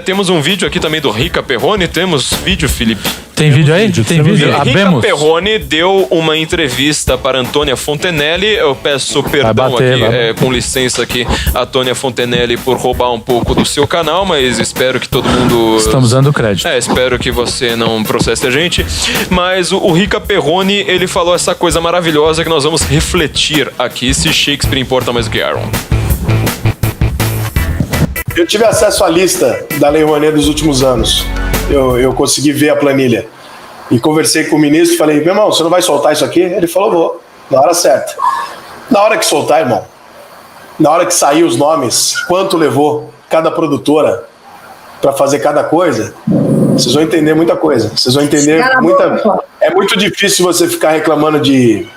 Temos um vídeo aqui também do Rica Perrone. Temos vídeo, Felipe? Tem vídeo aí? Tem vídeo? Rica Perrone deu uma entrevista para Antônia Fontenelle. Eu peço perdão com licença aqui, Antônia Fontenelle, por roubar um pouco do seu canal, mas espero que todo mundo... Estamos dando crédito. Espero que você não processe a gente. Mas o Rica Perrone, ele falou essa coisa maravilhosa que nós vamos refletir aqui, se Shakespeare importa mais do que Aaron. Eu tive acesso à lista da Lei Rouanet dos últimos anos. Eu consegui ver a planilha. E conversei com o ministro e falei, meu irmão, você não vai soltar isso aqui? Ele falou, vou, na hora certa. Na hora que soltar, irmão, na hora que sair os nomes, quanto levou cada produtora para fazer cada coisa, vocês vão entender muita coisa. Vocês vão entender muita... É muito difícil você ficar reclamando de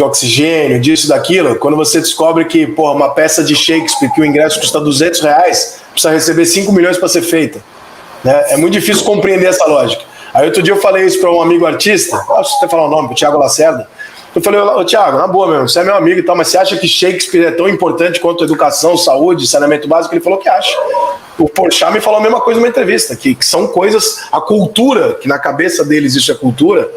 oxigênio, disso, daquilo, quando você descobre que, porra, uma peça de Shakespeare que o ingresso custa R$200, precisa receber 5 milhões para ser feita. Né? É muito difícil compreender essa lógica. Aí outro dia eu falei isso para um amigo artista, acho que você falar o nome, o Thiago Lacerda. Eu falei, ô Thiago, na boa mesmo, você é meu amigo e tal, mas você acha que Shakespeare é tão importante quanto educação, saúde, saneamento básico? Ele falou que acha. O Porchat me falou a mesma coisa numa entrevista, que são coisas, a cultura, que na cabeça deles isso é cultura,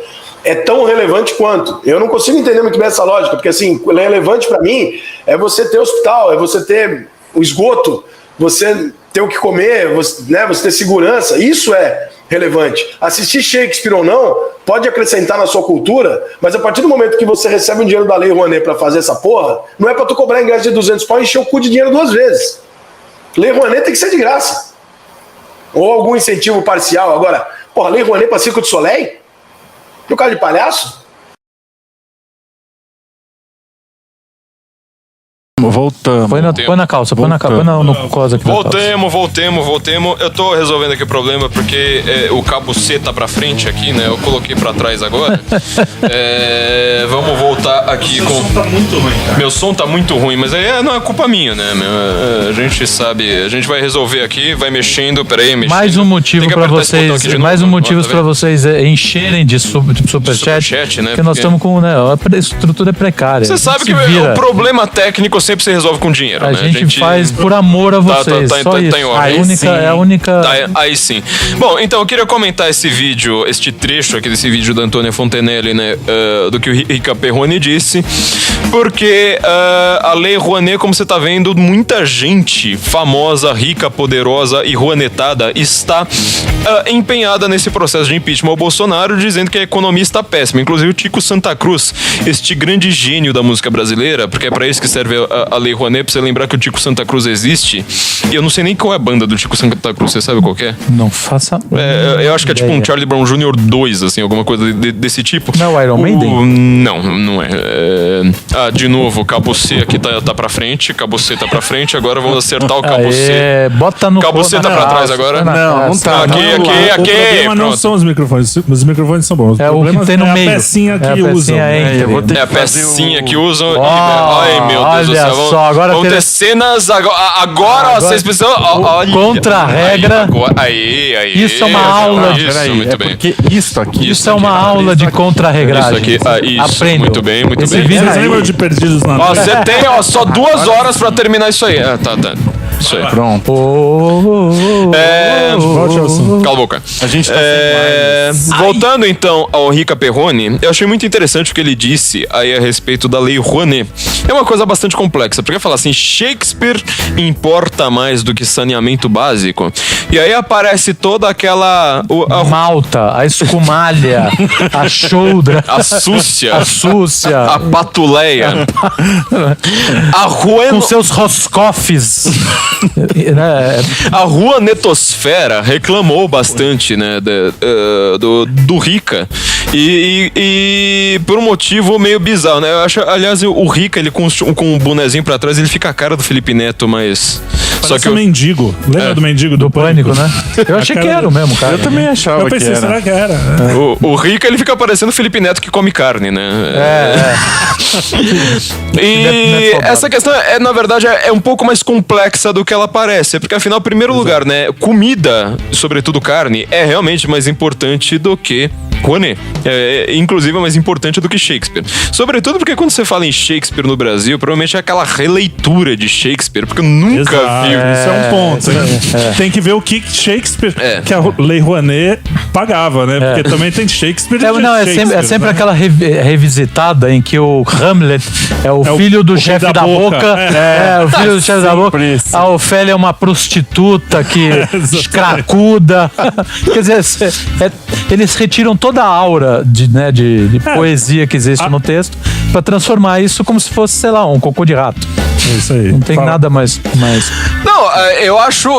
é tão relevante quanto. Eu não consigo entender muito bem essa lógica, porque assim, relevante para mim é você ter hospital, é você ter o esgoto, você ter o que comer, você ter segurança, isso é relevante. Assistir Shakespeare ou não, pode acrescentar na sua cultura, mas a partir do momento que você recebe um dinheiro da Lei Rouanet para fazer essa porra, não é para tu cobrar ingresso de 200 pau e encher o cu de dinheiro 2 vezes. Lei Rouanet tem que ser de graça. Ou algum incentivo parcial. Agora, porra, Lei Rouanet para Circo du Soleil? No caso de palhaço? Voltamos. Põe na calça, põe no coisa aqui. Voltemos. Eu tô resolvendo aqui o problema porque o cabo C tá pra frente aqui, né? Eu coloquei pra trás agora. Vamos voltar aqui com... Meu som tá muito ruim, cara. Meu som tá muito ruim, mas aí não é culpa minha, né? A gente sabe, a gente vai resolver aqui, vai mexendo, peraí, mexendo. Mais um motivo pra vocês, pra vocês encherem de superchat, né? Porque nós estamos com, né, a estrutura é precária. Você sabe que o problema técnico sempre se resolve com dinheiro, né? A gente faz por amor a vocês. Só isso. É a única... Aí sim. Bom, então eu queria comentar esse vídeo, este trecho aqui desse vídeo da Antônia Fontenelle, né? Do que o Rica Perrone disse. Porque a Lei Rouanet, como você tá vendo, muita gente famosa, rica, poderosa e rouanetada está empenhada nesse processo de impeachment ao Bolsonaro, dizendo que a economia está péssima. Inclusive o Tico Santa Cruz, este grande gênio da música brasileira, porque é pra isso que serve a Lei Rouanet, pra você lembrar que o Tico Santa Cruz existe. E eu não sei nem qual é a banda do Tico Santa Cruz, você sabe qual que é? Não faça... eu acho que é tipo um Charlie Brown Jr. 2, assim, alguma coisa desse tipo. Não é o Iron Maiden? Não é. De novo, o cabo C aqui tá pra frente, cabo C tá pra frente, agora vamos acertar o cabo C. Bota no... Cabo C tá pra trás agora? Não tá. Aqui. O problema não são os microfones. Os microfones são bons. É o que tem no meio. É a pecinha que usam. É a pecinha que usam. Ai, meu Deus do céu. Vão ter cenas agora vocês precisam... Contra a regra. Aí. Isso é uma aula. Isso, muito bem. Porque isso aqui... Isso é uma aula de contra-regragem. Isso, muito bem. Esse vídeo Vocês lembram de Perdidos na Terra? Você tem só 2 horas pra terminar isso aí. Tá. Isso aí. Pronto. Cala a boca. A gente tá voltando então ao Rica Perrone, eu achei muito interessante o que ele disse aí a respeito da Lei Rouanet. É uma coisa bastante complexa, porque falar assim, Shakespeare importa mais do que saneamento básico. E aí aparece toda aquela... Malta, a escumalha, a choudra, a súcia, a patuleia, a rua... Com seus roscoffs. A Rouanetosfera reclamou bastante, né, do Rica. E por um motivo meio bizarro, né? Eu acho, aliás, o Rica, ele com um bonezinho pra trás, ele fica a cara do Felipe Neto, mas... Só que o mendigo. Lembra do mendigo do Pânico, né? Eu achei que era o mesmo, cara. Eu também achava que era. Será que era? O Rica, ele fica parecendo o Felipe Neto que come carne, né? E essa questão, na verdade, é um pouco mais complexa do que ela parece. Porque, afinal, em primeiro lugar, né? Comida, sobretudo sobretudo carne, é realmente mais importante do que Rouanet. Inclusive é mais importante do que Shakespeare. Sobretudo porque quando você fala em Shakespeare no Brasil, provavelmente é aquela releitura de Shakespeare, porque eu nunca vi. Isso é um ponto. Tem que ver o que Shakespeare, que a Lei Rouanet pagava, né? Porque também tem Shakespeare e Shakespeare. É sempre aquela revisitada em que o Hamlet é o filho do chefe da boca. O filho do chefe da boca. A Ofélia é uma prostituta que cracuda. Quer dizer, eles retiram toda a aura de poesia que existe no texto pra transformar isso como se fosse, sei lá, um cocô de rato. É isso aí. Não tem nada mais. Não, eu acho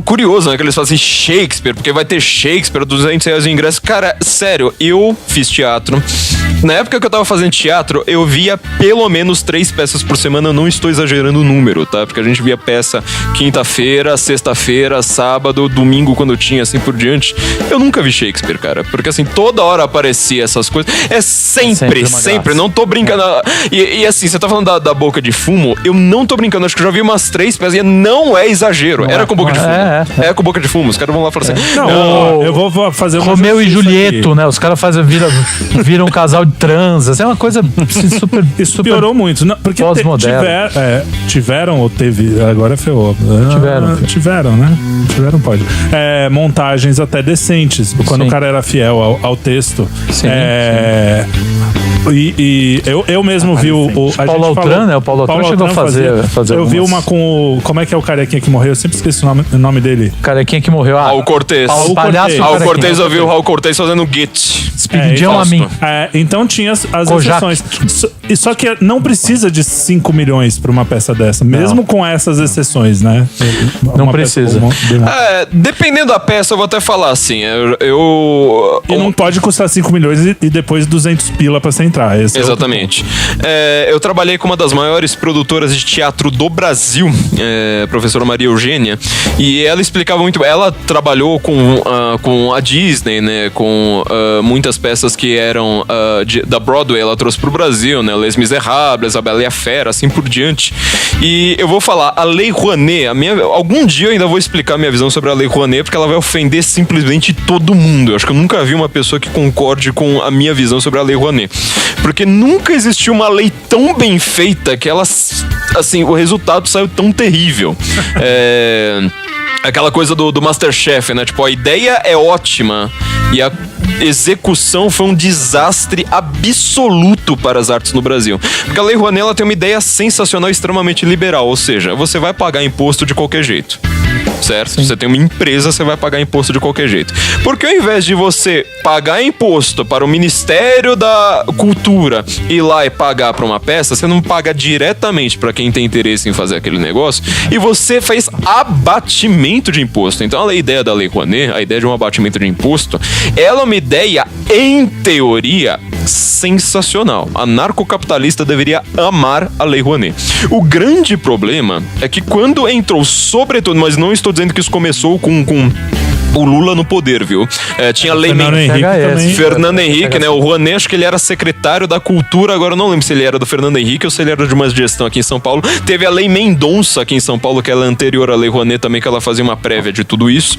curioso, né, que eles fazem Shakespeare, porque vai ter Shakespeare, R$200 de ingresso. Cara, sério, eu fiz teatro. Na época que eu tava fazendo teatro, eu via pelo menos 3 peças por semana, eu não estou exagerando o número, tá? Porque a gente via peça quinta-feira, sexta-feira, sábado, domingo, quando tinha, assim por diante. Eu nunca vi Shakespeare, cara, porque assim, toda hora aparecia essas coisas. É sempre, não tô brincando. E assim, você tá falando da Boca de Fumo, eu não tô brincando, acho que eu já vi umas 3 peças e não é exagero. Era com Boca de Fumo. É com Boca de Fumo, os caras vão lá e falam assim. Não, eu vou fazer uma Romeu e Julieto, né? Os caras viram um casal de transas. É uma coisa super. Isso piorou muito. Não, porque tiveram ou teve. Agora ferrou. Tiveram, né? Tiveram, pode. Montagens até decentes, quando o cara era fiel ao texto. Sim, E eu mesmo vi o Paulo Altran, né? O Paulo Altran chegou a fazer eu vi uma com como é que é o carequinha que morreu? Eu sempre esqueci o nome dele. Carequinha que morreu. Raul Cortez. Raul Cortez, eu vi o Raul Cortez fazendo Git. Despediam a mim. Então tinha as exceções. Só que não precisa de 5 milhões pra uma peça dessa, mesmo com essas exceções, né? Não precisa. Dependendo da peça, eu vou até falar assim. E não pode custar 5 milhões e depois 200 pila pra você entrar. Exatamente. Eu trabalhei com uma das maiores produtoras de teatro do Brasil, a professora Maria Eugênia, e ela explicava muito. Ela trabalhou com a Disney, né? Com muitas peças que eram da Broadway, ela trouxe pro Brasil, né? Les Misérables, A Bela e a Fera, assim por diante. E eu vou falar, a Lei Rouanet, algum dia eu ainda vou explicar minha visão sobre a Lei Rouanet, porque ela vai ofender simplesmente todo mundo. Eu acho que eu nunca vi uma pessoa que concorde com a minha visão sobre a Lei Rouanet. Porque nunca existiu uma lei tão bem feita que ela, assim, o resultado saiu tão terrível. Aquela coisa do Masterchef, né? Tipo, a ideia é ótima e a execução foi um desastre absoluto para as artes no Brasil. Porque a Lei Rouanet, ela tem uma ideia sensacional, extremamente liberal, ou seja, você vai pagar imposto de qualquer jeito. Certo? Sim. Você tem uma empresa, você vai pagar imposto de qualquer jeito. Porque ao invés de você pagar imposto para o Ministério da Cultura ir lá e pagar para uma peça, você não paga diretamente para quem tem interesse em fazer aquele negócio e você faz abatimento de imposto. Então a ideia da Lei Rouanet, a ideia de um abatimento de imposto, ela é uma ideia, em teoria, sensacional. Anarcocapitalista deveria amar a Lei Rouanet. O grande problema é que quando entrou, sobretudo, mas não estou dizendo que isso começou com o Lula no poder, viu? Tinha Lei Fernando Henrique, né? O Rouanet, acho que ele era secretário da Cultura, agora eu não lembro se ele era do Fernando Henrique ou se ele era de uma gestão aqui em São Paulo. Teve a Lei Mendonça aqui em São Paulo, que ela é anterior à Lei Rouanet também, que ela fazia uma prévia de tudo isso.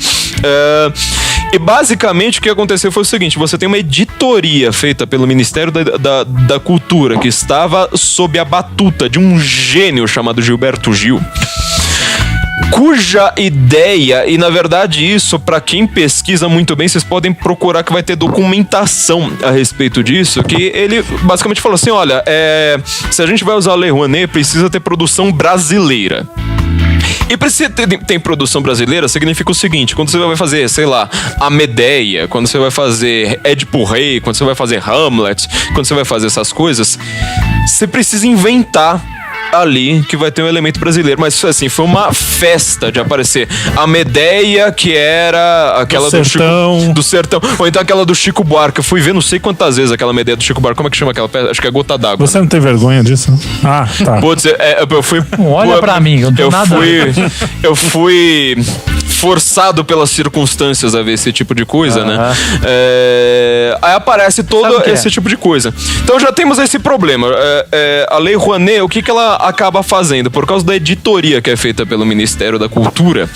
E basicamente o que aconteceu foi o seguinte: você tem uma editoria feita pelo Ministério da Cultura, que estava sob a batuta de um gênio chamado Gilberto Gil, cuja ideia, e na verdade isso, pra quem pesquisa muito bem, vocês podem procurar que vai ter documentação a respeito disso, que ele basicamente falou assim: olha, se a gente vai usar a Lei Rouanet, precisa ter produção brasileira. E precisa ter produção brasileira significa o seguinte: quando você vai fazer, sei lá, a Medeia, quando você vai fazer Édipo Rei, quando você vai fazer Hamlet, quando você vai fazer essas coisas, você precisa inventar ali que vai ter um elemento brasileiro. Mas assim, foi uma festa de aparecer a Medeia, que era aquela do Sertão, ou então aquela do Chico Buarque. Eu fui ver não sei quantas vezes aquela Medeia do Chico Buarque. Como é que chama aquela peça? Acho que é Gota d'Água. Você não tem vergonha disso? Ah, tá. Putz, eu fui... Olha pra mim, eu não tenho nada. Eu fui forçado pelas circunstâncias a ver esse tipo de coisa, né? Aí aparece todo esse tipo de coisa. Então já temos esse problema. A Lei Rouanet, o que ela acaba fazendo? Por causa da editoria que é feita pelo Ministério da Cultura,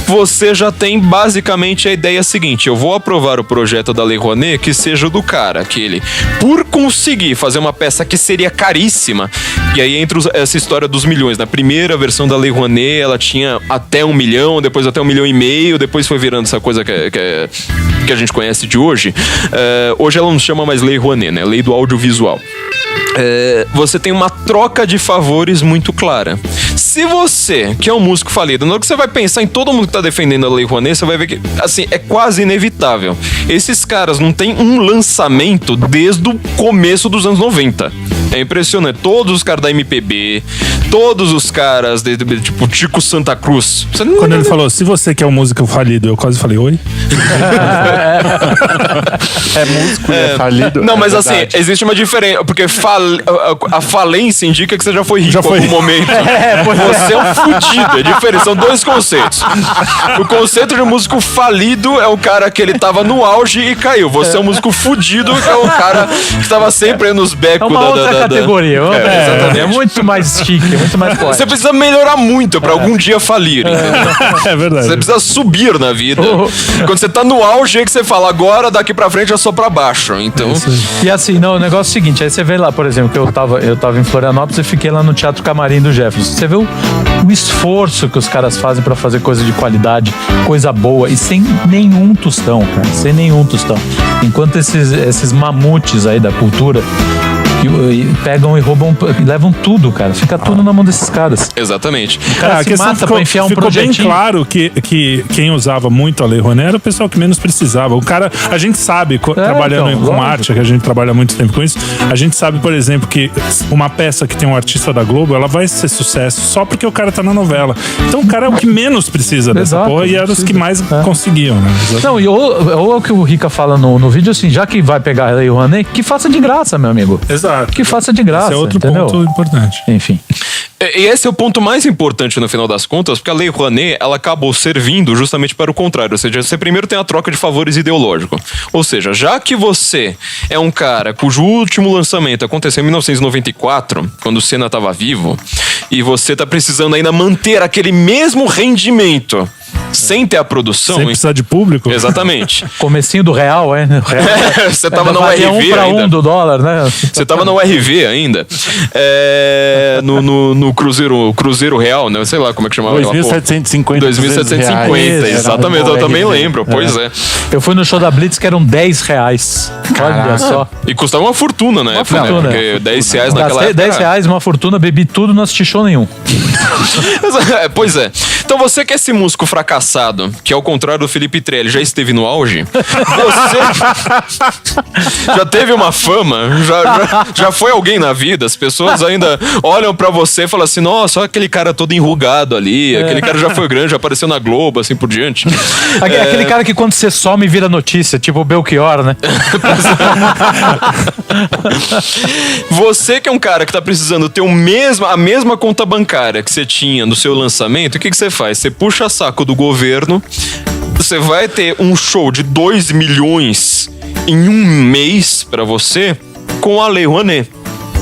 você já tem basicamente a ideia seguinte: eu vou aprovar o projeto da Lei Rouanet que seja do cara, que ele, por conseguir fazer uma peça que seria caríssima, e aí entra essa história dos milhões. Na primeira versão da Lei Rouanet, ela tinha até 1 milhão, depois até 1,5 milhão, depois foi virando essa coisa que a gente conhece de hoje. Hoje ela não se chama mais Lei Rouanet, né? Lei do Audiovisual. Você tem uma troca de favores muito clara. Se você, que é um músico falido, na hora que você vai pensar em todo mundo que tá defendendo a Lei Rouanet, você vai ver que, assim, é quase inevitável. Esses caras não têm um lançamento desde o começo dos anos 90. É impressionante. Todos os caras da MPB, todos os caras de tipo Tico Santa Cruz. Quando ele falou, se você que é um músico falido, eu quase falei, oi? É músico e é falido. Não, mas assim, existe uma diferença, porque a falência indica que você já foi rico em algum momento. Você é um fudido, é diferente, são dois conceitos. O conceito de músico falido é o cara que ele tava no auge e caiu. Você é um músico fudido, que é o cara que tava sempre nos becos uma outra categoria. Exatamente. É muito mais chique, é muito mais forte. Você precisa melhorar muito pra algum dia falir, entendeu? É verdade. Você precisa subir na vida. Quando você tá no auge é que você fala, agora daqui pra frente é só pra baixo. Então... E assim, não, o negócio é o seguinte, aí você vê lá, por exemplo, que eu tava em Florianópolis e fiquei lá no Teatro Camarim do Jefferson. Você vê o esforço que os caras fazem pra fazer coisa de qualidade, coisa boa, e sem nenhum tostão, cara, sem nenhum tostão. Enquanto esses mamutes aí da cultura pegam e roubam, levam tudo, cara. Fica tudo na mão desses caras. Exatamente. O cara se mata pra enfiar um projetinho. Ficou bem claro que quem usava muito a Lei Rouanet era o pessoal que menos precisava. O cara, a gente sabe, trabalhando então, com arte, que a gente trabalha muito tempo com isso, a gente sabe, por exemplo, que uma peça que tem um artista da Globo, ela vai ser sucesso só porque o cara tá na novela. Então o cara é o que menos precisa dessa porra e era os que mais conseguiam, né? Exatamente. Não, e ou é o que o Rica fala no vídeo, assim, já que vai pegar a Lei Rouanet, que faça de graça, meu amigo. Exato. Que faça de graça. Esse é outro entendeu? ponto importante. Enfim. E esse é o ponto mais importante no final das contas, porque a Lei Rouanet, ela acabou servindo justamente para o contrário. Ou seja, você primeiro tem a troca de favores ideológico. Ou seja, já que você é um cara cujo último lançamento aconteceu em 1994, quando o Senna estava vivo, e você tá precisando ainda manter aquele mesmo rendimento sem ter a produção... Sem precisar de público? Exatamente. Comecinho do real, é? Você tava na URV 1 para 1 do dólar, né? Você tava na URV ainda. No Cruzeiro Real, né? Sei lá como é que chamava. 2.750. 2.750, exatamente. Eu também lembro, pois é. Eu fui no show da Blitz que eram R$10. Olha só. E custava uma fortuna na época, né? Porque R$10 naquela Gastei época... R$10, uma fortuna, bebi tudo, não assisti show nenhum. Pois é. Então você que é esse músico fracassado, que ao contrário do Felipe Trelli já esteve no auge, você já teve uma fama, já foi alguém na vida, as pessoas ainda olham pra você e falam assim, nossa, olha aquele cara todo enrugado ali, aquele cara já foi grande, já apareceu na Globo, assim por diante. Aquele cara que quando você some vira notícia, tipo o Belchior, né? Você que é um cara que tá precisando ter a mesma conta bancária que você tinha no seu lançamento, o que você faz? Você puxa saco do governo, você vai ter um show de 2 milhões em um mês pra você com a Lei Rouanet.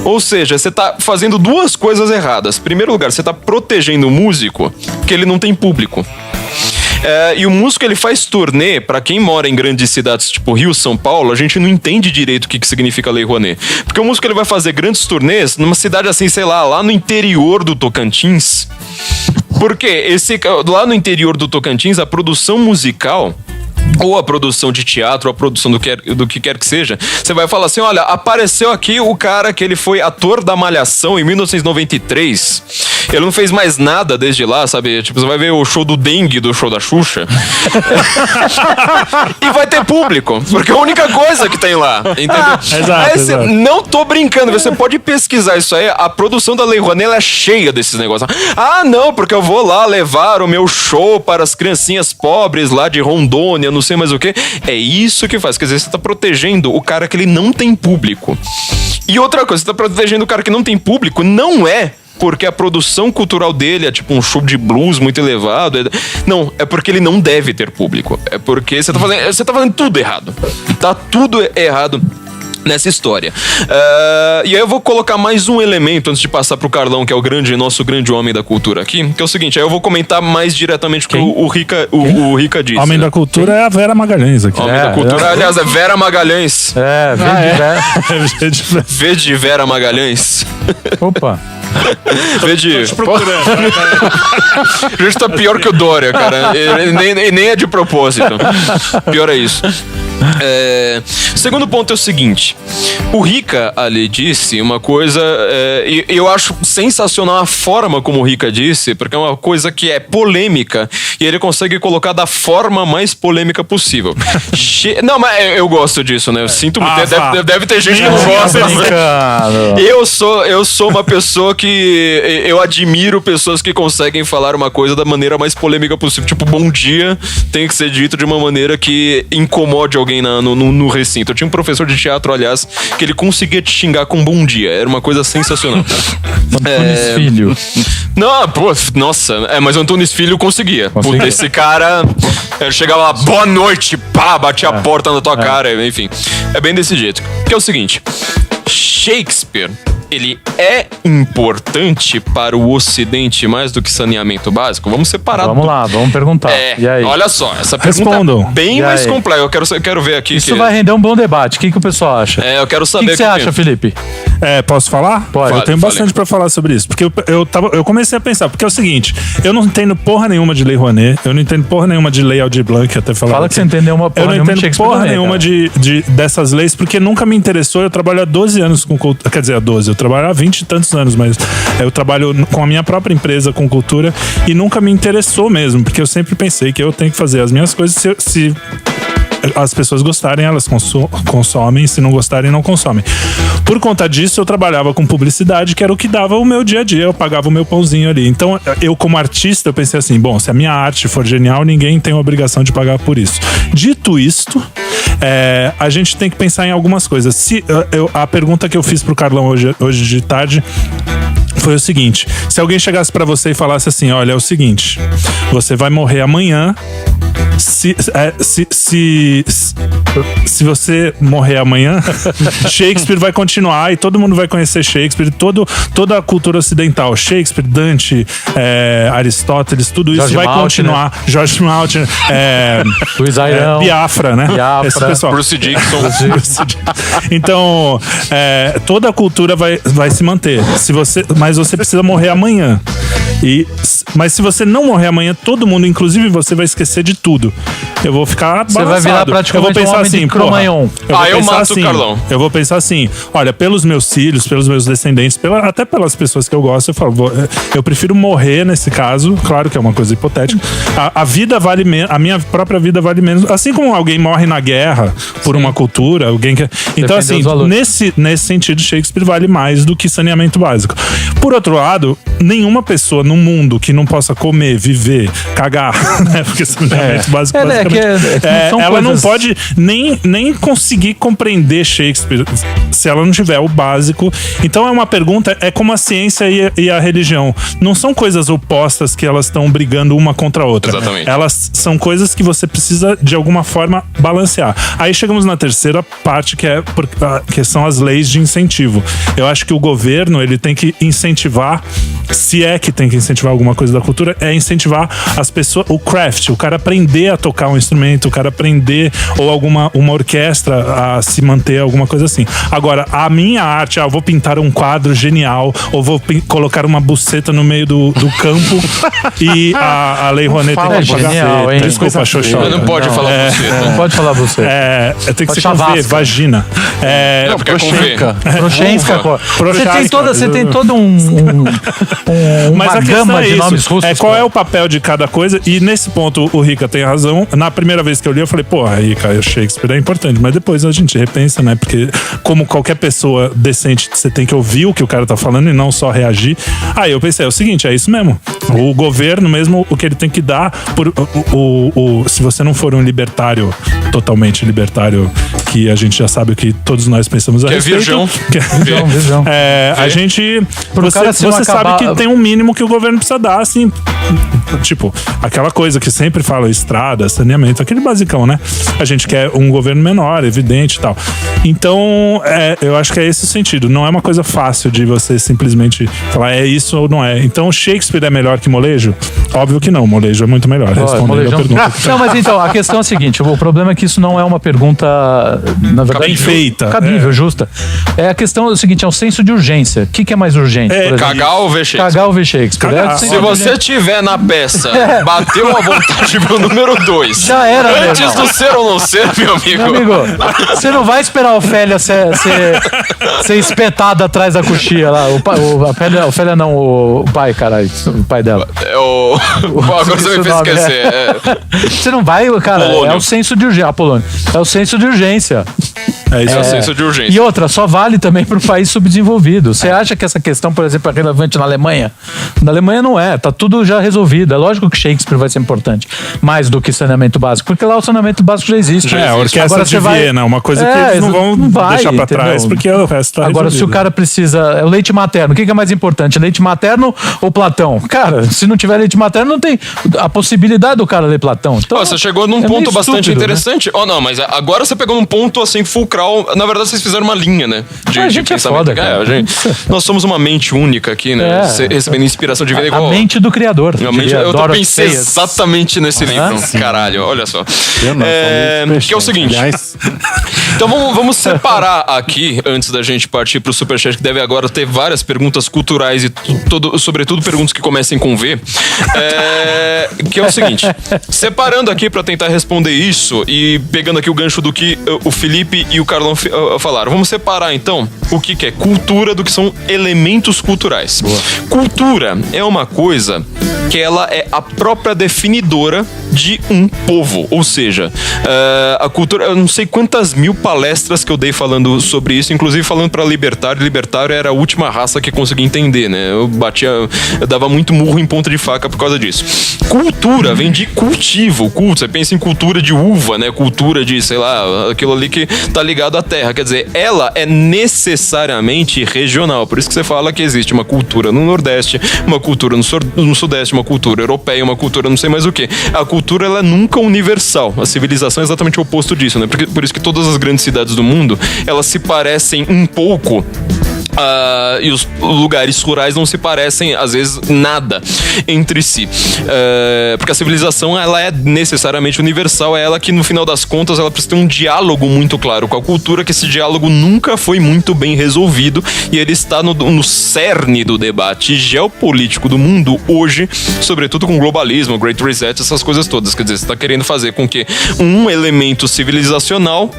Ou seja, você tá fazendo duas coisas erradas. Em primeiro lugar, você tá protegendo o músico, que ele não tem público. E o músico, ele faz turnê, pra quem mora em grandes cidades tipo Rio, São Paulo, a gente não entende direito o que significa Lei Rouanet. Porque o músico, ele vai fazer grandes turnês numa cidade assim, sei lá no interior do Tocantins. Porque lá no interior do Tocantins, a produção musical... ou a produção de teatro, ou a produção do que quer que seja, você vai falar assim, olha, apareceu aqui o cara que ele foi ator da Malhação em 1993, ele não fez mais nada desde lá, sabe? Tipo, você vai ver o show do Dengue do show da Xuxa e vai ter público, porque é a única coisa que tem lá, entendeu? Exato. Não tô brincando, você pode pesquisar isso aí, a produção da Lei Rouanet, ela é cheia desses negócios. Ah, não, porque eu vou lá levar o meu show para as criancinhas pobres lá de Rondônia, não sei mais o que. É isso que faz. Quer dizer, você tá protegendo o cara que ele não tem público. E outra coisa, você tá protegendo o cara que não tem público, não é porque a produção cultural dele é tipo um show de blues muito elevado. Não, é porque ele não deve ter público. É porque você tá fazendo tudo errado. Tá tudo errado nessa história. E aí eu vou colocar mais um elemento antes de passar pro Carlão, que é nosso grande homem da cultura aqui, que é o seguinte, aí eu vou comentar mais diretamente o que o Rica disse. Homem da cultura é a Vera Magalhães aqui. Homem da cultura, aliás, é Vera Magalhães. V de Vera Magalhães. Opa. V de... A gente tá pior que o Dória, cara. Nem é de propósito. Pior é isso. Segundo ponto é o seguinte, o Rica ali disse uma coisa, e eu acho sensacional a forma como o Rica disse, porque é uma coisa que é polêmica e ele consegue colocar da forma mais polêmica possível. Não, mas eu gosto disso, né? Eu sinto muito. Deve ter gente que não gosta. Eu sou uma pessoa que eu admiro pessoas que conseguem falar uma coisa da maneira mais polêmica possível. Tipo, bom dia tem que ser dito de uma maneira que incomode alguém no recinto. Eu tinha um professor de teatro, aliás, que ele conseguia te xingar com bom dia. Era uma coisa sensacional. Antônio Filho. Não, pô, nossa. Mas o Antônio Filho conseguia. Puta, esse cara chegava lá, boa noite, pá, batia a porta na tua cara, enfim. É bem desse jeito. Que é o seguinte, Shakespeare, ele é importante para o Ocidente mais do que saneamento básico? Vamos separar. Vamos lá, vamos perguntar. E aí? Olha só, essa pergunta é bem mais complexa. Eu quero ver aqui. Isso vai render um bom debate. O que o pessoal acha? Eu quero saber. O que você acha, Felipe? Posso falar? Pode. Eu tenho bastante pra falar sobre isso. Porque eu comecei a pensar, porque é o seguinte, eu não entendo porra nenhuma de Lei Rouanet, eu não entendo porra nenhuma de Lei Aldir Blanc, até falar. Fala que você entendeu uma porra nenhuma. Eu não entendo porra também, nenhuma dessas leis, porque nunca me interessou. Eu trabalho há 12 anos com cultura. Quer dizer, há 12. Eu trabalho há 20 e tantos anos, mas eu trabalho com a minha própria empresa com cultura e nunca me interessou mesmo, porque eu sempre pensei que eu tenho que fazer as minhas coisas se as pessoas gostarem, elas consomem, se não gostarem, não consomem. Por conta disso, eu trabalhava com publicidade, que era o que dava o meu dia a dia, eu pagava o meu pãozinho ali. Então, eu como artista, eu pensei assim, bom, se a minha arte for genial, ninguém tem a obrigação de pagar por isso. Dito isto, a gente tem que pensar em algumas coisas. A pergunta que eu fiz pro Carlão hoje de tarde foi o seguinte, se alguém chegasse pra você e falasse assim, olha, é o seguinte, você vai morrer amanhã, se você morrer amanhã, Shakespeare vai continuar e todo mundo vai conhecer Shakespeare, toda a cultura ocidental, Shakespeare, Dante, Aristóteles, tudo isso vai continuar. George Maltin, Luiz Airão, Biafra, né? Esse pessoal. Bruce Dickinson. Então, toda a cultura vai se manter. Mas você precisa morrer amanhã. Mas se você não morrer amanhã, todo mundo, inclusive você, vai esquecer de tudo. Eu vou ficar balançado. Você vai virar praticamente eu vou pensar assim, Cro-Magnon. Eu mato o Carlão. Eu vou pensar assim, olha, pelos meus filhos, pelos meus descendentes, até pelas pessoas que eu gosto, eu falo, eu prefiro morrer nesse caso, claro que é uma coisa hipotética. A vida vale menos, a minha própria vida vale menos, assim como alguém morre na guerra por uma cultura, alguém que... Então, assim, nesse sentido, Shakespeare vale mais do que saneamento básico. Por outro lado, nenhuma pessoa no mundo que não possa comer, viver, cagar, né? Porque saneamento básico ela não pode nem conseguir compreender Shakespeare se ela não tiver o básico. Então é uma pergunta, é como a ciência e a religião. Não são coisas opostas que elas estão brigando uma contra a outra. Exatamente. Elas são coisas que você precisa, de alguma forma, balancear. Aí chegamos na terceira parte, que são as leis de incentivo. Eu acho que o governo, ele tem que incentivar, se é que tem que incentivar alguma coisa da cultura, é incentivar as pessoas, o craft, o cara aprender a tocar um instrumento, o cara aprender, ou uma orquestra a se manter, alguma coisa assim. Agora, a minha arte, eu vou pintar um quadro genial, ou vou colocar uma buceta no meio do campo e a Lei Rouanet tem que pagar. Genial, hein? Desculpa, Xoxó. Não pode falar buceta. Não pode falar buceta. Tem que ser com V, vagina. Não, porque é com V. Prochenská. Você tem todo mas uma a gama é de nomes russos. qual é o papel de cada coisa, e nesse ponto o Rica tem razão. Na primeira vez que eu li, eu falei, porra, Rica, Shakespeare é importante, mas depois a gente repensa, né? Porque como qualquer pessoa decente, você tem que ouvir o que o cara tá falando e não só reagir. Aí eu pensei, é o seguinte, é isso mesmo. O governo mesmo, o que ele tem que dar se você não for um libertário, totalmente libertário, que a gente já sabe o que todos nós pensamos a respeito. Virgão. Virgão. A gente... Você sabe que tem um mínimo que o governo precisa dar, assim... Tipo, aquela coisa que sempre fala, estrada, saneamento, aquele basicão, né? A gente quer um governo menor, evidente e tal. Então, eu acho que é esse o sentido. Não é uma coisa fácil de você simplesmente falar é isso ou não é. Então, Shakespeare é melhor que molejo? Óbvio que não, molejo é muito melhor. Respondendo a pergunta. Não, mas então, a questão é a seguinte, o problema é que isso não é uma pergunta, na verdade... Bem feita. Cabível, justa. A questão é o seguinte, é o senso de urgência. O que é mais urgente? Cagar ou ver Shakespeare? Cagar ou ver Shakespeare. Se você tiver na peça, bateu à vontade pro número 2. Já era, antes do ser ou não ser, meu amigo. Meu amigo, você não vai esperar a Ofélia ser espetada atrás da coxia lá. A Ofélia não, o pai, caralho. O pai dela. Agora você me fez esquecer. Você não vai, cara. Polônio. É o senso de urgência. Apolônio. É o senso de urgência. É o senso de urgência. E outra, só vale também para o país subdesenvolvido. Você acha que essa questão, por exemplo, é relevante na Alemanha? Na Alemanha não é. Tá tudo já resolvido. É lógico que Shakespeare vai ser importante. Mais do que saneamento básico. Porque lá o saneamento básico já existe. A orquestra de Viena, uma coisa que eles não vão deixar para trás, porque o resto tá Agora, resolvido. se o cara precisa... É o leite materno. O que é mais importante? Leite materno ou Platão? Cara, se não tiver leite materno, não tem a possibilidade do cara ler Platão. Então, você chegou num ponto bastante interessante. Né? Não, mas agora você pegou num ponto assim fulcral. Na verdade, vocês fizeram uma linha, né? A gente é foda, cara. Nós somos uma mente única aqui, né? Recebendo inspiração de vida igual. A mente do criador. Eu pensei exatamente nesse livro. Caralho, olha só. Que é o seguinte. Então vamos separar aqui, antes da gente partir pro Superchat, que deve agora ter várias perguntas culturais e sobretudo perguntas que comecem com V. Que é o seguinte. Separando aqui pra tentar responder isso e pegando aqui o gancho do que o Felipe e o Carlão falaram. Vamos separar então o que é cultura do que são elementos culturais. Boa. Cultura é uma coisa que ela é a própria definidora de um povo, ou seja, a cultura, eu não sei quantas mil palestras que eu dei falando sobre isso, inclusive falando pra libertário era a última raça que conseguia entender, né? Eu dava muito murro em ponta de faca por causa disso. Cultura vem de cultivo, você pensa em cultura de uva, né? Cultura de, sei lá, aquilo ali que tá ligado à terra, quer dizer, ela é necessariamente regional, por isso que você fala que existe uma cultura no Nordeste, uma cultura no Sudeste, uma cultura europeia, uma cultura não sei mais o que. A cultura, ela é nunca universal. A civilização é exatamente o oposto disso, né? Por isso que todas as grandes cidades do mundo, elas se parecem um pouco... e os lugares rurais não se parecem, às vezes, nada entre si. Porque a civilização, ela é necessariamente universal, é ela que, no final das contas, ela precisa ter um diálogo muito claro com a cultura, que esse diálogo nunca foi muito bem resolvido, e ele está no cerne do debate geopolítico do mundo hoje, sobretudo com o globalismo, o Great Reset, essas coisas todas. Quer dizer, você está querendo fazer com que um elemento civilizacional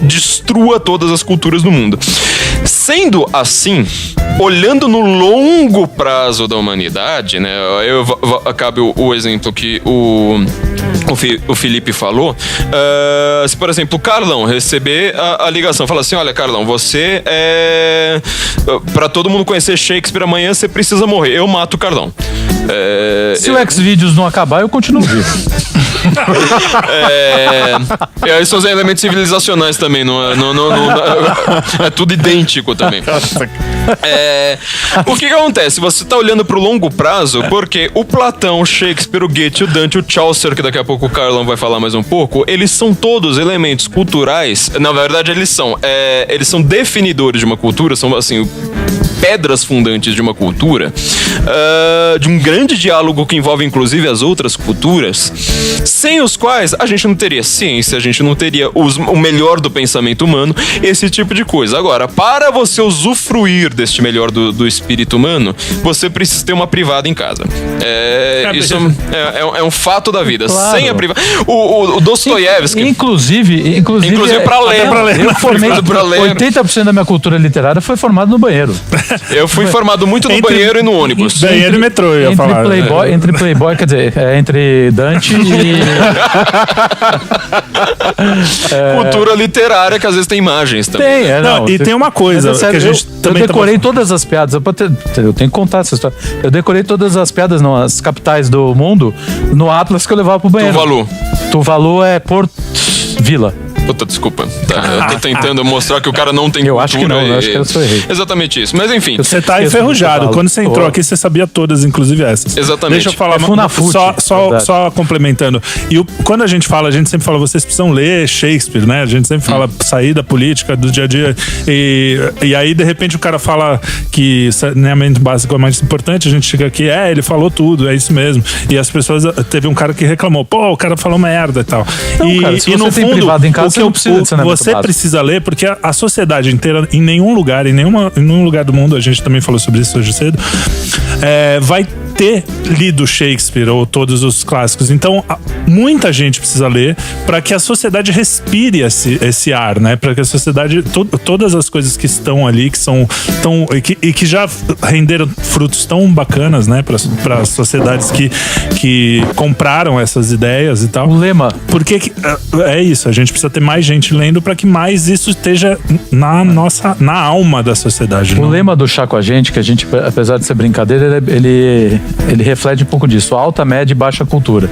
destrua todas as culturas do mundo. Sendo assim, olhando no longo prazo da humanidade, né? Acabe o exemplo que o Felipe falou. Se, por exemplo, o Carlão receber a ligação, fala assim: olha, Carlão, você pra todo mundo conhecer Shakespeare amanhã, você precisa morrer. Eu mato o Carlão. Se o Xvideos não acabar, eu continuo vivo. E aí são os elementos civilizacionais também, é tudo idêntico também. O que acontece? Você tá olhando pro longo prazo, porque o Platão, o Shakespeare, o Goethe, o Dante, o Chaucer, que daqui a pouco o Carlão vai falar mais um pouco, eles são todos elementos culturais. Na verdade, eles são definidores de uma cultura, são assim, pedras fundantes de uma cultura, de um grande diálogo que envolve inclusive as outras culturas, sem os quais a gente não teria ciência, a gente não teria o melhor do pensamento humano, esse tipo de coisa. Agora, para você usufruir deste melhor do espírito humano, você precisa ter uma privada em casa. Isso é um fato da vida. Claro. Sem a privada... O Dostoiévski... Inclusive para ler. Eu formei 80% da minha cultura literária foi formado no banheiro. Eu fui formado muito no banheiro e no ônibus. Banheiro e metrô, eu ia falar. Entre Playboy, quer dizer, entre Dante e... Cultura literária, que às vezes tem imagens também. E tem uma coisa que a gente também... Eu decorei todas as piadas, eu tenho que contar essa história. Eu decorei todas as piadas, as capitais do mundo, no Atlas que eu levava pro banheiro. Tuvalu. Tuvalu é Porto Vila. Puta, desculpa. Tá, eu tô tentando mostrar que o cara não tem eu cultura. Acho que não, eu acho que eu sou errei. Exatamente isso. Mas enfim. Você tá enferrujado. Quando você entrou aqui, você sabia todas, inclusive essas. Exatamente. Deixa eu falar só complementando. Quando a gente sempre fala, vocês precisam ler Shakespeare, né? A gente sempre fala sair da política, do dia a dia. E aí, de repente, o cara fala que saneamento básico é mais importante, a gente chega aqui, ele falou tudo, é isso mesmo. E as pessoas, teve um cara que reclamou, o cara falou merda e tal. Não, cara, se você tem privado em casa, você não precisa de saneamento básico. Você precisa ler, porque a sociedade inteira, em nenhum lugar do mundo, a gente também falou sobre isso hoje cedo, vai ter lido Shakespeare ou todos os clássicos. Então, muita gente precisa ler para que a sociedade respire esse ar, né? Para que a sociedade, todas as coisas que estão ali, que são que já renderam frutos tão bacanas, né? Para as sociedades que compraram essas ideias e tal. O lema. Porque é isso, a gente precisa ter mais gente lendo para que mais isso esteja na alma da sociedade. O lema do Chá com a gente, que a gente, apesar de ser brincadeira, ele reflete um pouco disso, alta, média e baixa cultura.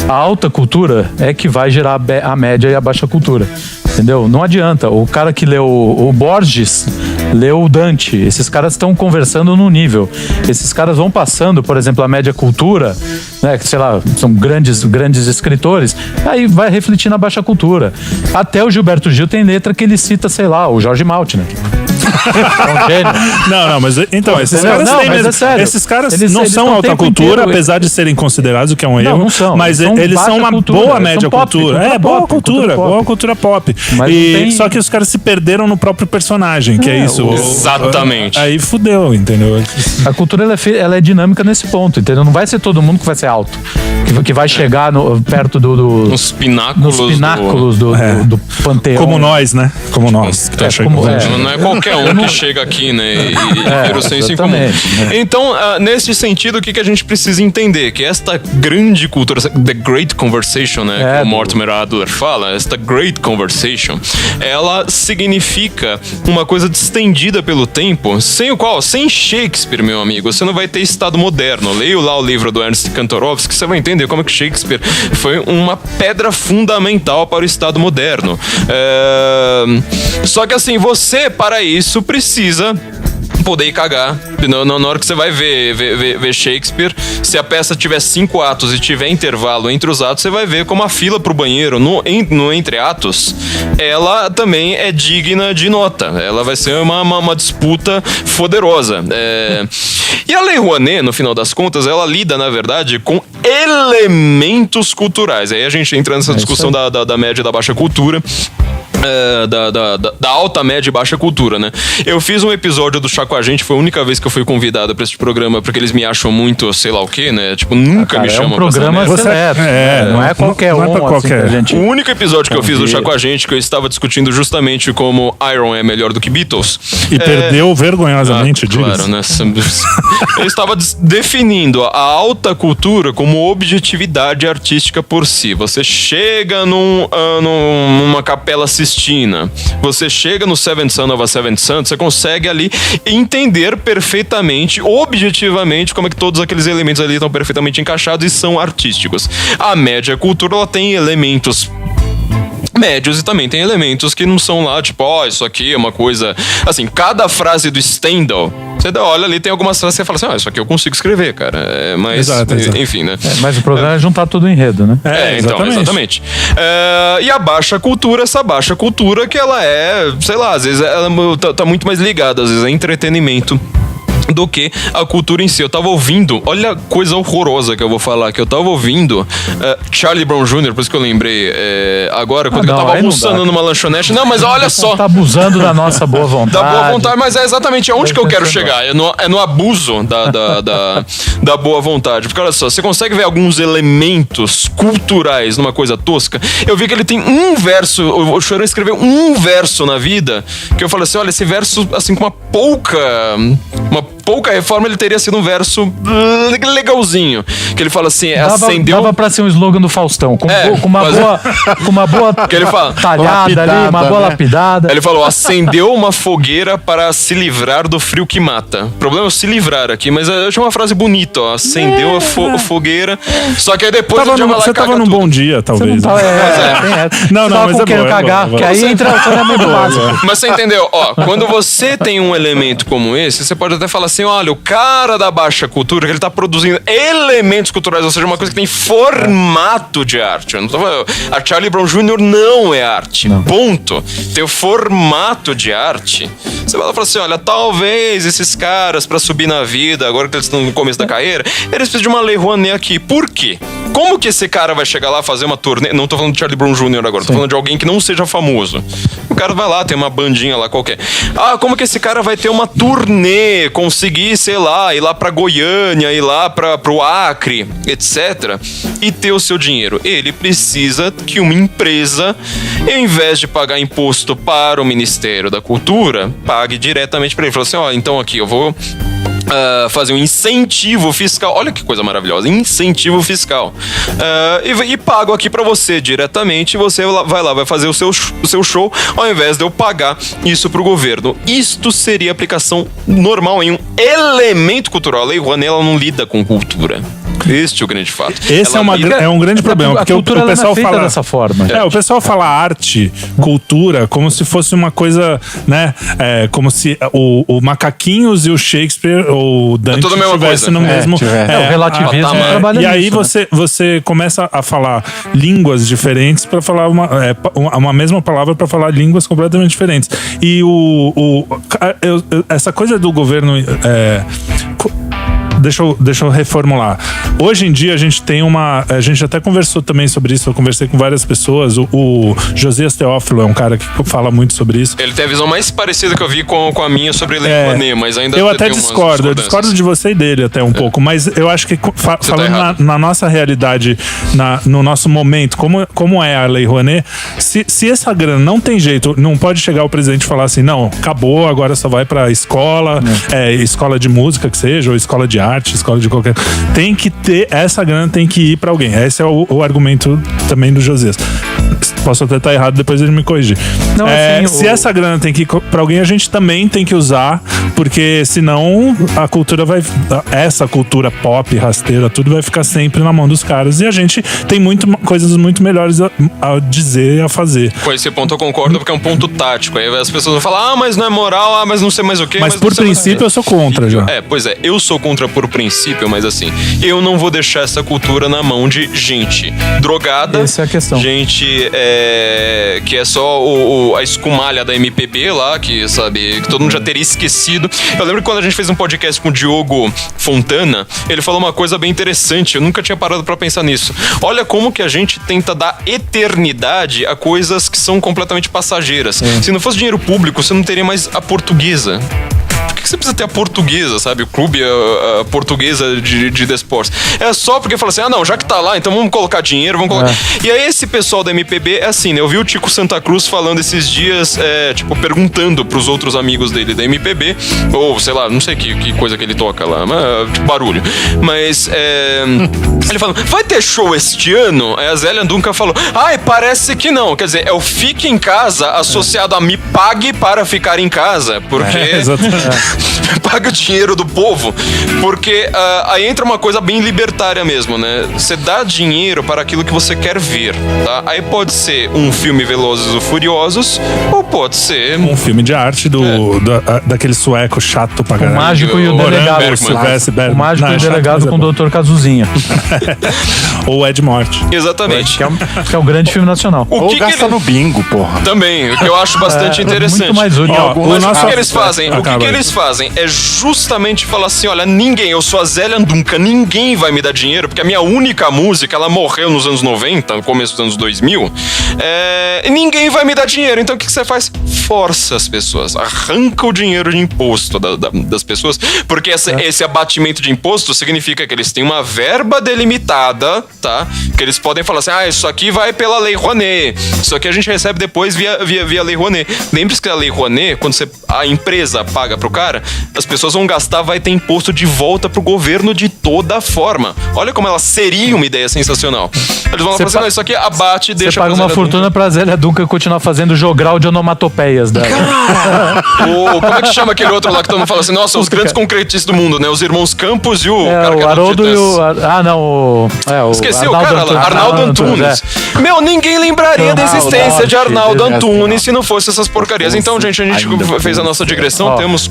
A alta cultura é que vai gerar a média e a baixa cultura. Entendeu? Não adianta. O cara que leu o Borges, leu o Dante. Esses caras estão conversando no nível. Esses caras vão passando, por exemplo, a média cultura, né? Que, sei lá, são grandes escritores. Aí vai refletir na baixa cultura. Até o Gilberto Gil tem letra que ele cita, sei lá, o Jorge Maltner. É um gênio. Não, mas então, esses caras têm mesmo. É sério. Esses caras eles são alta cultura, apesar de serem considerados, o que é um erro. Não são. Mas eles são uma boa média cultura. Boa cultura pop. Só que os caras se perderam no próprio personagem, que é isso. Exatamente. Aí fudeu, entendeu? A cultura ela é dinâmica nesse ponto, entendeu? Não vai ser todo mundo que vai ser alto, que vai chegar perto nos pináculos do panteão. Como nós, né? Como nós. Não é qualquer um que chega aqui, né? E ter o senso em comum. Então, nesse sentido, o que a gente precisa entender? Que esta grande cultura, the Great Conversation, né? Que o Mortimer Adler fala, esta Great Conversation, ela significa uma coisa distendida pelo tempo, sem Shakespeare, meu amigo, você não vai ter Estado moderno. Leio lá o livro do Ernst Kantorowski, você vai entender como é que Shakespeare foi uma pedra fundamental para o Estado moderno. Só que assim, você, para isso, precisa poder ir cagar. Na hora que você vai ver Shakespeare, se a peça tiver 5 atos e tiver intervalo entre os atos, você vai ver como a fila pro banheiro no entre atos, ela também é digna de nota. Ela vai ser uma disputa poderosa. E a Lei Rouanet, no final das contas, ela lida, na verdade, com elementos culturais. Aí a gente entra nessa discussão da média e da baixa cultura. Da alta, média e baixa cultura, né? Eu fiz um episódio do Chá com a gente, foi a única vez que eu fui convidado pra esse programa, porque eles me acham muito, sei lá o quê, né? Tipo, nunca me chamam pra essa merda. É um programa seleto. Não é qualquer um. Qualquer. Assim, o único episódio que eu fiz do Chá com a gente, que eu estava discutindo justamente como Iron é melhor do que Beatles. E perdeu vergonhosamente, claro, né? Eu estava definindo a alta cultura como objetividade artística por si. Você chega numa capela você chega no Seventh Son of a Seventh Son, você consegue ali entender perfeitamente, objetivamente, como é que todos aqueles elementos ali estão perfeitamente encaixados e são artísticos. A média cultura, ela tem elementos médios e também tem elementos que não são lá, tipo, isso aqui é uma coisa... Assim, cada frase do Stendhal, você olha ali, tem algumas frases que você fala assim, isso aqui eu consigo escrever, cara. Mas, exato. Enfim, né? Mas o problema é juntar tudo em enredo, né? Então, exatamente. E a baixa cultura, essa baixa cultura que ela é, sei lá, às vezes ela tá muito mais ligada, às vezes é entretenimento do que a cultura em si. Eu tava ouvindo, olha a coisa horrorosa que eu vou falar, que eu tava ouvindo Charlie Brown Jr., por isso que eu lembrei agora, quando eu tava almoçando numa lanchonete. Não, mas olha só. Tá abusando da nossa boa vontade. Da boa vontade, mas é exatamente aonde que eu quero chegar. É no abuso da boa vontade. Porque olha só, você consegue ver alguns elementos culturais numa coisa tosca. Eu vi que ele tem um verso, o Chorão escreveu um verso na vida, que eu falei assim, olha, esse verso, assim, com uma pouca pouca reforma, ele teria sido um verso legalzinho. Que ele fala assim, dava pra ser um slogan do Faustão, com uma boa que ele fala, talhada ali, uma boa lapidada. Ele falou, acendeu uma fogueira para se livrar do frio que mata. O problema é se livrar aqui, mas eu achei uma frase bonita, ó. Acendeu a fogueira, só que aí depois você tava num bom dia, talvez. Não, mas eu quero cagar, que aí entra o saneamento básico. Mas você entendeu? Ó, quando você tem um elemento como esse, você pode até falar assim, olha, o cara da baixa cultura, que ele tá produzindo elementos culturais, ou seja, uma coisa que tem formato de arte. Eu não tô falando, a Charlie Brown Jr. não é arte. Não. Ponto. Tem o formato de arte. Você vai lá e fala assim, olha, talvez esses caras, pra subir na vida, agora que eles estão no começo da carreira, eles precisam de uma Lei Rouanet aqui. Por quê? Como que esse cara vai chegar lá fazer uma turnê? Não tô falando de Charlie Brown Jr. agora, tô falando de alguém que não seja famoso. O cara vai lá, tem uma bandinha lá qualquer. Como que esse cara vai ter uma turnê, conseguir, sei lá, ir lá pra Goiânia, ir lá pro Acre, etc. e ter o seu dinheiro? Ele precisa que uma empresa, ao invés de pagar imposto para o Ministério da Cultura, pague diretamente para ele. Fala assim, então aqui eu vou fazer um incentivo fiscal. Olha que coisa maravilhosa, incentivo fiscal. E pago aqui pra você diretamente, você vai lá, vai fazer o seu show, ao invés de eu pagar isso pro governo. Isto seria aplicação normal em um elemento cultural. A Lei Rouanet, ela não lida com cultura. Este é o grande fato. Esse é um grande problema, porque o pessoal fala dessa forma. O pessoal fala arte, cultura, como se fosse uma coisa, né? Como se o Macaquinhos e o Shakespeare ou o Dante estivessem no mesmo. O relativismo trabalha e aí nisso, você começa a falar línguas diferentes para falar uma mesma palavra para falar línguas completamente diferentes. E essa coisa do governo. Deixa eu reformular. Hoje em dia a gente tem a gente até conversou também sobre isso, eu conversei com várias pessoas. O Josias Teófilo é um cara que fala muito sobre isso. Ele tem a visão mais parecida que eu vi com a minha sobre Lei Rouanet, mas ainda eu até discordo. Eu discordo de você e dele até um pouco, mas eu acho que falando na nossa realidade, no nosso momento, como é a Lei Rouanet, se essa grana não tem jeito, não pode chegar o presidente e falar assim, não, acabou, agora só vai pra escola, escola de música que seja, ou escola de arte, escola de qualquer... Tem que ter, essa grana tem que ir pra alguém. Esse é o argumento também do Josias. Posso até estar errado, depois ele me corrigir. Não, se essa grana tem que ir pra alguém, a gente também tem que usar, porque senão a cultura essa cultura pop, rasteira, tudo vai ficar sempre na mão dos caras, e a gente tem coisas muito melhores a dizer e a fazer. Com esse ponto eu concordo, porque é um ponto tático. Aí as pessoas vão falar, mas não é moral, mas não sei mais o quê. Mas por princípio eu sou contra já. Pois é, eu sou contra por princípio, mas assim, eu não vou deixar essa cultura na mão de gente drogada. Essa é a questão. Gente que é só a escumalha da MPB lá, que todo mundo já teria esquecido. Eu lembro que quando a gente fez um podcast com o Diogo Fontana, ele falou uma coisa bem interessante, eu nunca tinha parado pra pensar nisso. Olha como que a gente tenta dar eternidade a coisas que são completamente passageiras. Se não fosse dinheiro público, você não teria mais a Portuguesa. Por que você precisa ter a Portuguesa, sabe? O clube, a Portuguesa de desportos. É só porque fala assim, não, já que tá lá, então vamos colocar dinheiro, vamos colocar... E aí esse pessoal da MPB é assim, né? Eu vi o Tico Santa Cruz falando esses dias, perguntando pros outros amigos dele da MPB, ou sei lá, não sei que coisa que ele toca lá, mas, tipo barulho. Mas, ele falou, vai ter show este ano? Aí a Zélia Duncan falou, parece que não. Quer dizer, é o Fique em Casa associado a me pague para ficar em casa, porque... paga o dinheiro do povo, porque aí entra uma coisa bem libertária mesmo, né? Você dá dinheiro para aquilo que você quer ver, tá? Aí pode ser um filme Velozes e Furiosos, ou pode ser... um filme de arte daquele sueco chato pra caralho. O Mágico e o Delegado. O Mágico e o Delegado com o Dr. Cazuzinha. Ou Ed Morte. Exatamente. Que é um grande filme nacional. Ou gasta no bingo, porra. Também, o que eu acho bastante interessante. Muito mais útil. Mas o que eles fazem? O que eles fazem é justamente falar assim, olha, eu sou a Zélia Duncan, ninguém vai me dar dinheiro, porque a minha única música, ela morreu nos anos 90, no começo dos anos 2000, e ninguém vai me dar dinheiro, então o que você faz? força as pessoas, arranca o dinheiro de imposto das pessoas, porque esse abatimento de imposto significa que eles têm uma verba delimitada, tá? Que eles podem falar assim, isso aqui vai pela Lei Rouanet, isso aqui a gente recebe depois via Lei Rouanet. Lembre-se que a Lei Rouanet, quando a empresa paga pro cara, as pessoas vão gastar, vai ter imposto de volta pro governo de toda forma. Olha como ela seria uma ideia sensacional. Eles vão falar assim, isso aqui abate e deixa... Você paga uma fortuna pra Zélia Duncan continuar fazendo jogral de onomatopeias dela. Como é que chama aquele outro lá que todo mundo fala assim, nossa, os grandes concretistas do mundo, né? Os irmãos Campos e o... o Haroldo e o... Esqueci o cara lá, Arnaldo Antunes. Meu, ninguém lembraria da existência de Arnaldo Antunes se não fosse essas porcarias. Então, gente, a gente fez a nossa digressão, temos...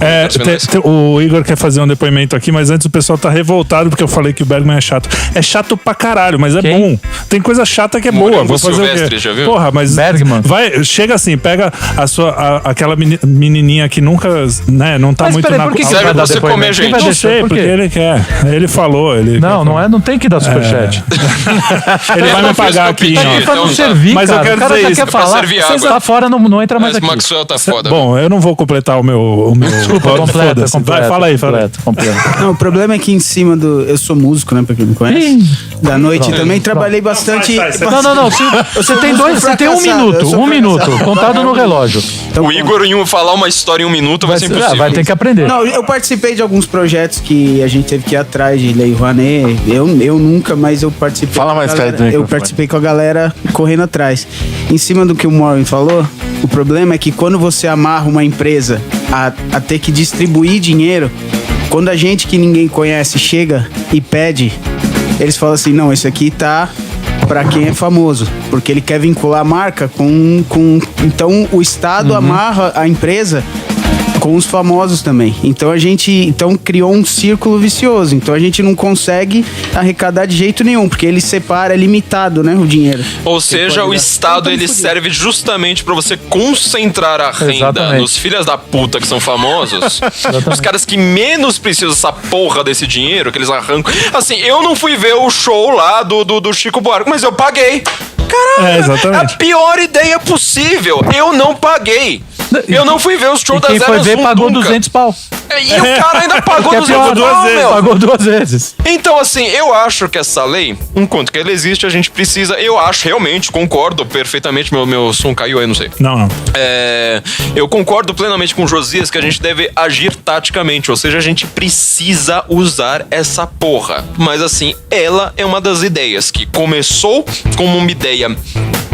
O Igor quer fazer um depoimento aqui, mas antes o pessoal tá revoltado porque eu falei que o Bergman é chato. É chato pra caralho, mas é bom. Tem coisa chata que é boa. Vou fazer o quê? Já viu? Porra, mas... Bergman. Chega assim, pega aquela menininha que nunca, né, não tá muito na... Por que Sério, você comer gente? Não sei, porque ele quer. Ele falou. Não tem que dar superchat. Ele vai me pagar aqui. Tá aqui pra não servir, mas eu quero dizer isso. Quer falar, você está fora, não entra mais aqui. Mas o Maxwell tá foda. Bom, eu não vou completar o meu... Desculpa, completa. Vai, fala aí. Não, o problema é que em cima do... Eu sou músico, né, pra quem não conhece. Da noite também trabalhei bastante... Não. Você tem você tem um minuto, contado no relógio. Então, o Igor falar uma história em 1 minuto vai ser impossível. Vai ter que aprender. Não, eu participei de alguns projetos que a gente teve que ir atrás de Lei Rouanet. Eu nunca, mas eu participei. Fala mais perto. Eu participei com a galera correndo atrás. Em cima do que o Maureen falou, o problema é que quando você amarra uma empresa a ter que distribuir dinheiro, quando a gente que ninguém conhece chega e pede, eles falam assim, não, esse aqui tá pra quem é famoso, porque ele quer vincular a marca com... Então o Estado amarra a empresa com os famosos também. Então criou um círculo vicioso. Então a gente não consegue arrecadar de jeito nenhum, porque ele separa, é limitado, né, o dinheiro. Ou seja, o Estado ele serve justamente pra você concentrar a renda nos filhos da puta que são famosos, os caras que menos precisam dessa porra desse dinheiro que eles arrancam. Assim, eu não fui ver o show lá do Chico Buarque, mas eu paguei. Caralho, é a pior ideia possível. Eu não paguei. Eu não fui ver os shows da Zero Quem foi ver pagou nunca. 200 pau. E o cara ainda pagou 200 pau, meu. Pagou 2 vezes. Então, assim, eu acho que essa lei, enquanto que ela existe, a gente precisa... Eu acho, realmente, concordo perfeitamente. Meu som caiu aí, não sei. Não. Eu concordo plenamente com o Josias que a gente deve agir taticamente. Ou seja, a gente precisa usar essa porra. Mas, assim, ela é uma das ideias que começou como uma ideia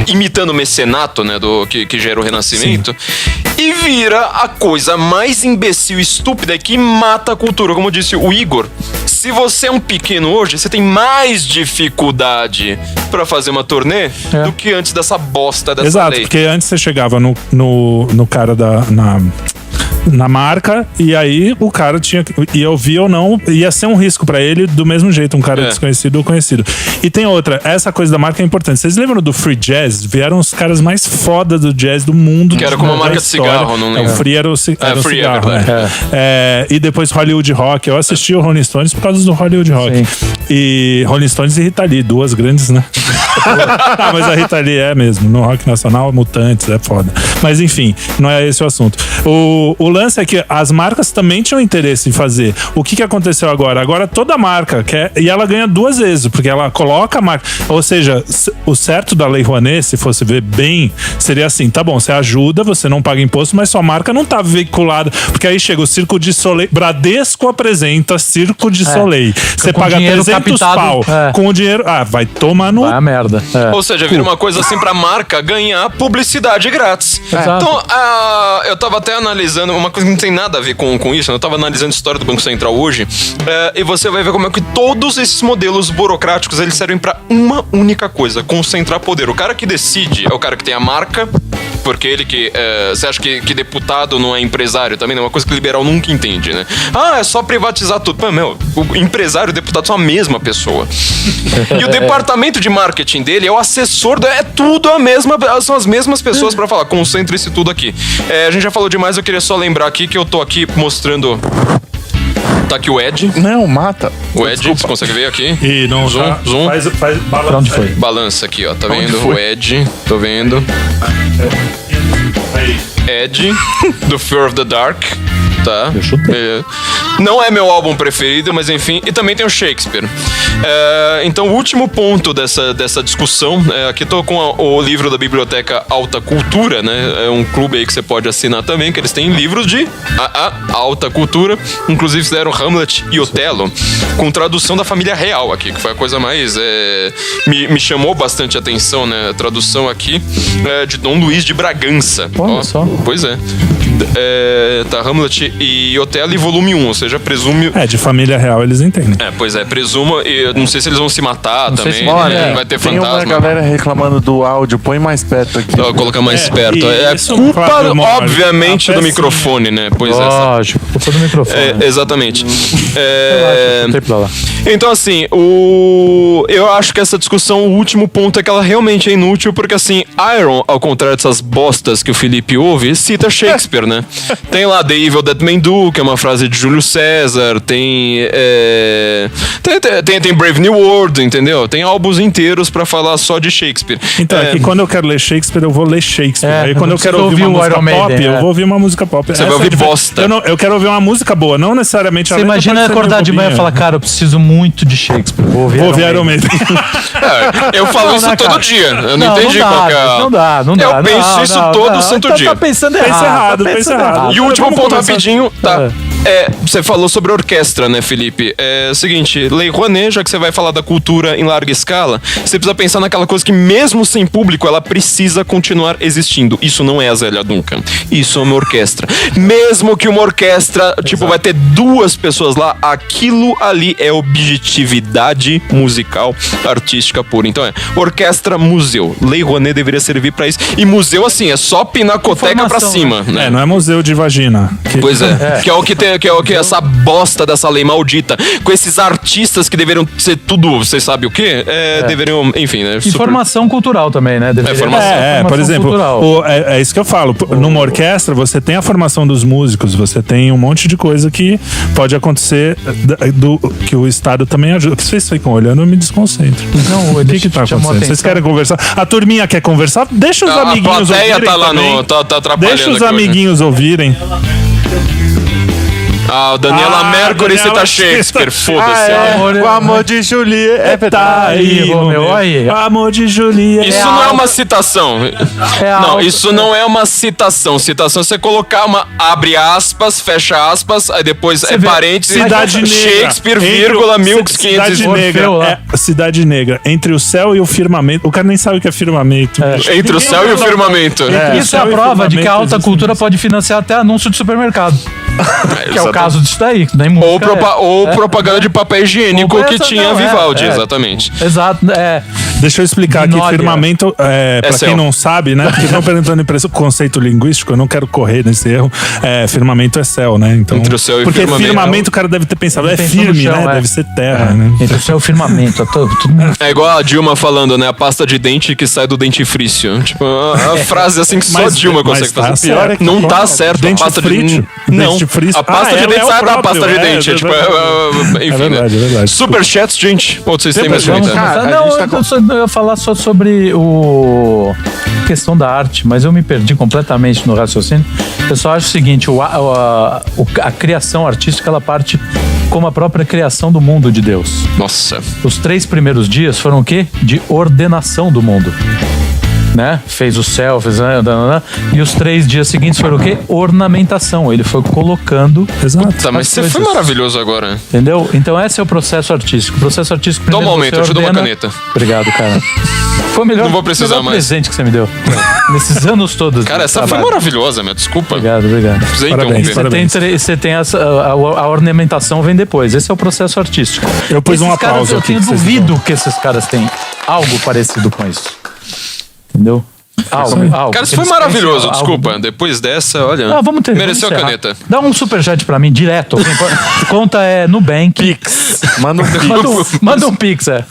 imitando o mecenato, né, que gera o Renascimento, e vira a coisa mais imbecil e estúpida que mata a cultura. Como disse o Igor, se você é um pequeno hoje, você tem mais dificuldade pra fazer uma turnê do que antes dessa bosta dessa Exato, lei. Porque antes você chegava no cara na marca, e aí o cara ia ouvir ou não, ia ser um risco pra ele do mesmo jeito, um cara desconhecido ou conhecido. E tem outra, essa coisa da marca é importante. Vocês lembram do Free Jazz? Vieram os caras mais foda do jazz do mundo. Que era como uma marca de cigarro, não lembro. O Free era o cigarro. É e depois Hollywood Rock. Eu assisti o Rolling Stones por causa do Hollywood Rock. Sim. E Rolling Stones e Rita Lee, duas grandes, né? Mas a Rita Lee é mesmo. No Rock Nacional, Mutantes, é foda. Mas enfim, não é esse o assunto. O lance é que as marcas também tinham interesse em fazer. O que aconteceu agora? Agora toda marca quer, e ela ganha 2 vezes, porque ela coloca a marca. Ou seja, o certo da Lei Rouanet, se fosse ver bem, seria assim, tá bom, você ajuda, você não paga imposto, mas sua marca não tá veiculada. Porque aí chega o Circo de Soleil, Bradesco apresenta Circo de Soleil. Você paga 300 pau. Com o dinheiro, vai tomar no... Vai a merda. Ou seja, vira uma coisa assim pra marca ganhar publicidade grátis. Então, eu tava até analisando uma coisa que não tem nada a ver com isso, eu tava analisando a história do Banco Central hoje, e você vai ver como é que todos esses modelos burocráticos, eles servem pra uma única coisa, concentrar poder. O cara que decide é o cara que tem a marca, porque ele que... você acha que deputado não é empresário também? É uma coisa que o liberal nunca entende, né? É só privatizar tudo. Pô, o empresário e o deputado são a mesma pessoa. E o departamento de marketing dele é o assessor, são as mesmas pessoas pra falar, concentre-se tudo aqui. A gente já falou demais, eu queria só lembrar aqui que eu tô aqui mostrando... Tá aqui o Ed. Não, mata. O Ed, você consegue ver aqui? E não zoom. Faz balança. Pra onde foi? Balança aqui, ó. Tá vendo? O Ed. Tô vendo. Aí. Ed, do Fear of the Dark, tá? Não é meu álbum preferido, mas enfim. E também tem o Shakespeare. Então, o último ponto dessa discussão, aqui tô com o livro da Biblioteca Alta Cultura, né? É um clube aí que você pode assinar também, que eles têm livros de alta cultura. Inclusive fizeram Hamlet e Otelo, com tradução da família real aqui, que foi a coisa mais... me chamou bastante atenção, né? A tradução aqui de Dom Luís de Bragança. Olha só. Pois é. Tá Hamlet e Otelo em volume 1, ou seja, presume... de família real eles entendem. Pois é, presumo, e não sei se eles vão se matar não também, vai ter tem fantasma. Tem uma galera reclamando do áudio, põe mais perto aqui. Vou colocar mais perto. Culpa, obviamente, do microfone, né? Pois lógico, culpa do microfone. Exatamente. Lá. Então, assim, eu acho que essa discussão, o último ponto é que ela realmente é inútil, porque, assim, Iron, ao contrário dessas bostas que o Felipe ouve, cita Shakespeare, né? Tem lá The Evil That Men Do, que é uma frase de Júlio César, tem Brave New World, entendeu? Tem álbuns inteiros pra falar só de Shakespeare. Então, é que quando eu quero ler Shakespeare, eu vou ler Shakespeare. Aí quando eu quero ouvir uma música pop, eu vou ouvir uma música pop. Você vai ouvir bosta. Eu quero ouvir uma música boa, não necessariamente a letra. Você imagina acordar de manhã e falar, cara, eu preciso muito de Shakespeare. Vou ouvir Iron Maiden. Eu falo isso todo dia. Eu não entendi qual que é. Não dá. Eu penso isso todo santo dia. Tá pensando errado. E o último ponto rapidinho, tá? Você falou sobre orquestra, né, Felipe? É o seguinte, Lei Rouanet, já que você vai falar da cultura em larga escala, você precisa pensar naquela coisa que mesmo sem público, ela precisa continuar existindo. Isso não é a Zélia Duncan. Isso é uma orquestra. Mesmo que uma orquestra, vai ter 2 pessoas lá, aquilo ali é objetividade musical, artística pura. Então orquestra, museu. Lei Rouanet deveria servir pra isso. E museu, assim, é só pinacoteca pra cima. Né? Não é museu de vagina. Pois é. Que é o que tem, que é essa bosta dessa lei maldita, com esses artistas que deveriam ser tudo, vocês sabem o quê? Deveriam, enfim, né? Formação cultural também, né? Formação por exemplo, é isso que eu falo. Numa orquestra, você tem a formação dos músicos, você tem um monte de coisa que pode acontecer que o Estado também ajuda. O que vocês ficam olhando, eu me desconcentro. Não, o que tá acontecendo? Vocês querem conversar? A turminha quer conversar? Deixa os amiguinhos ouvirem. A plateia tá lá tá atrapalhando. Deixa os amiguinhos ouvirem. O Daniela Mercury cita Shakespeare, foda-se. O amor de Julieta tá aí, Romeu. Amor de Julieta. Isso não é uma citação. Não, isso não é uma citação. Citação é você colocar uma abre aspas, fecha aspas, aí depois parênteses, Cidade Negra. Shakespeare, vírgula, Milks 500. Cidade Negra. Entre o céu e o firmamento. O cara nem sabe o que é firmamento. Entre o céu e o firmamento. Isso é a prova de que a alta cultura pode financiar até anúncio de supermercado. Que é o caso disso daí. Ou propaganda de papel higiênico que tinha Vivaldi, exatamente. Exato, Deixa eu explicar aqui, firmamento, pra quem não sabe, né? Porque estão perguntando o conceito linguístico, eu não quero correr nesse erro. Firmamento é céu, né? Então, entre o céu e porque firmamento. Porque firmamento o cara deve ter pensado, é firme, chão, né? Deve ser terra, né? Entre o céu e o firmamento. É igual a Dilma falando, né? A pasta de dente que sai do dentifrício. Tipo, a frase assim que só Dilma consegue fazer. Pior é que não tá certo. Dente a pasta frício. Não. A pasta de dente sai da pasta de dente. Enfim, né? Verdade. Superchats, gente. Ou vocês têm mais comentários? Não, eu ia falar só sobre a questão da arte, mas eu me perdi completamente no raciocínio. Eu só acho o seguinte, a criação artística, ela parte como a própria criação do mundo de Deus. Nossa. Os 3 primeiros dias foram o quê? De ordenação do mundo. Né? Fez o céu, e os 3 dias seguintes foram o quê? Ornamentação. Ele foi colocando. Exato. Tá, mas você foi maravilhoso agora. Entendeu? Então esse é o processo artístico. O processo artístico. Toma um momento, eu te dou uma caneta. Obrigado, cara. Foi o melhor, não vou precisar mais. Presente que você me deu. Nesses anos todos. Cara, essa foi maravilhosa, meu. Desculpa. Obrigado. Você tem a ornamentação vem depois. Esse é o processo artístico. Eu pus uma pausa. Eu tenho duvido que esses caras têm algo parecido com isso. Entendeu? Algo. Cara, isso foi maravilhoso, desculpa. Depois dessa, olha. Vamos ter. Mereceu a caneta. Dá um superchat pra mim, direto. Conta é Nubank. Pix. Manda um Pix,